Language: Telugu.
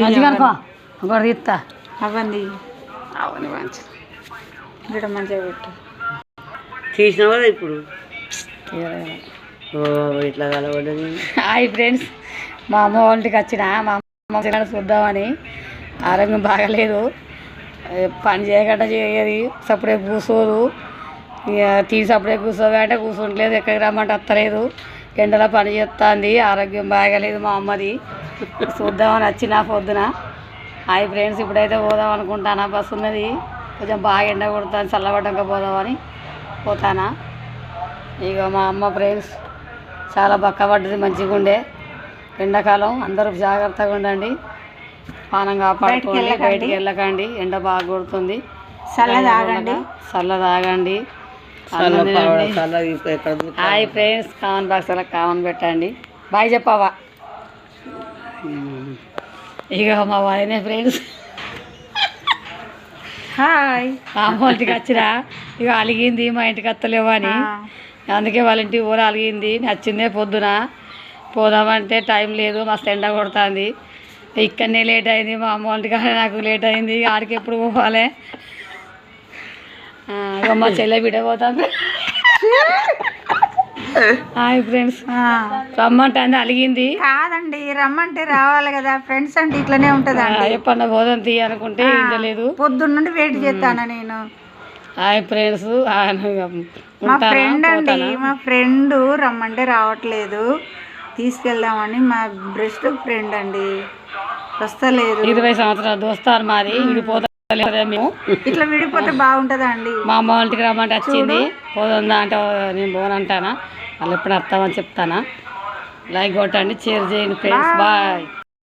మంచిగా అనుకో ఇంకోటి తీస్తా అవ్వండి అవన్నీ మంచి ఇక్కడ మంచిగా పెట్టు తీసినావు కదా ఇప్పుడు ఇట్లా కలవడని. హాయ్ ఫ్రెండ్స్, మా అమ్మ వాళ్ళకి వచ్చిన మా అమ్మ చూద్దామని. ఆరోగ్యం బాగలేదు, పని చేయకుండా చేయది, సప్పుడే కూర్చోదు. ఇక తీసి సప్పుడే కూర్చోబెట్టే కూర్చుంటలేదు, ఎక్కడికి రమ్మంటే వస్తలేదు. ఎండలో పని చేస్తుంది, ఆరోగ్యం బాగలేదు మా అమ్మది. చూద్దామని వచ్చిన పొద్దున. హాయ్ ఫ్రెండ్స్, ఇప్పుడైతే పోదాం అనుకుంటానా. బస్సు ఉన్నది, కొంచెం బాగా ఎండ కొడుతుంది, చల్లబడ్డాక పోదామని పోతానా. ఇక మా అమ్మ ఫ్రెండ్స్ చాలా బక్కబడ్డది, మంచిగా ఉండే. ఎండాకాలం అందరూ జాగ్రత్తగా ఉండండి, పానం కాపాడుకోండి, బయటికి వెళ్ళకండి, ఎండ బాగా కొడుతుంది. చల్ల తాగండి. హాయ్ ఫ్రెండ్స్, కామన్ బాక్స్లో కామన్ పెట్టండి. బాయ్ చెప్పవా. ఇక మా వాయినే ఫ్రెండ్స్ హాయ్. అమ్మ వాళ్ళకి వచ్చిరా, ఇక అలిగింది మా ఇంటికి వస్తలేవు అని. అందుకే వాళ్ళ ఇంటికి ఊరు అలిగింది. నచ్చిందే పొద్దున పోదామంటే టైం లేదు, మస్తు ఎండ కొడుతుంది. ఇక్కడనే లేట్ అయింది, మా అమ్మ వాళ్ళ ఇంటికి నాకు లేట్ అయింది. ఆడికి ఎప్పుడు పోవాలి. ఇక మా చెల్లె బిడ్డ పోతాను. హాయ్ ఫ్రెండ్స్, రమ్మంటే అలిగింది. కాదండి, రమ్మంటే రావాలి కదా. ఫ్రెండ్స్ అంటే ఇట్లనే ఉంటుందండి. ఎప్పుడన్నా పోదాం తీ అనుకుంటే ఉండలేదు. పొద్దున్న నుండి వెయిట్ చేస్తాను నేను. హాయ్ ఫ్రెండ్స్, మా ఫ్రెండ్ అండి, మా ఫ్రెండ్ రమ్మంటే రావట్లేదు. తీసుకెళ్దామని మా బెస్ట్ ఫ్రెండ్ అండి, వస్తలేదు. 20 సంవత్సరాలు దోస్తారు మాది, విడిపోతా మేము. ఇట్లా విడిపోతే బాగుంటుందా అండి. మా అమ్మ వాళ్ళకి రమ్మంటే వచ్చింది, పోతుందా అంటే నేను పోనంటానా. వాళ్ళు ఎప్పుడు వస్తామని చెప్తానా. లైక్ కొట్టండి, షేర్ చేయండి ఫ్రెండ్స్. బాయ్.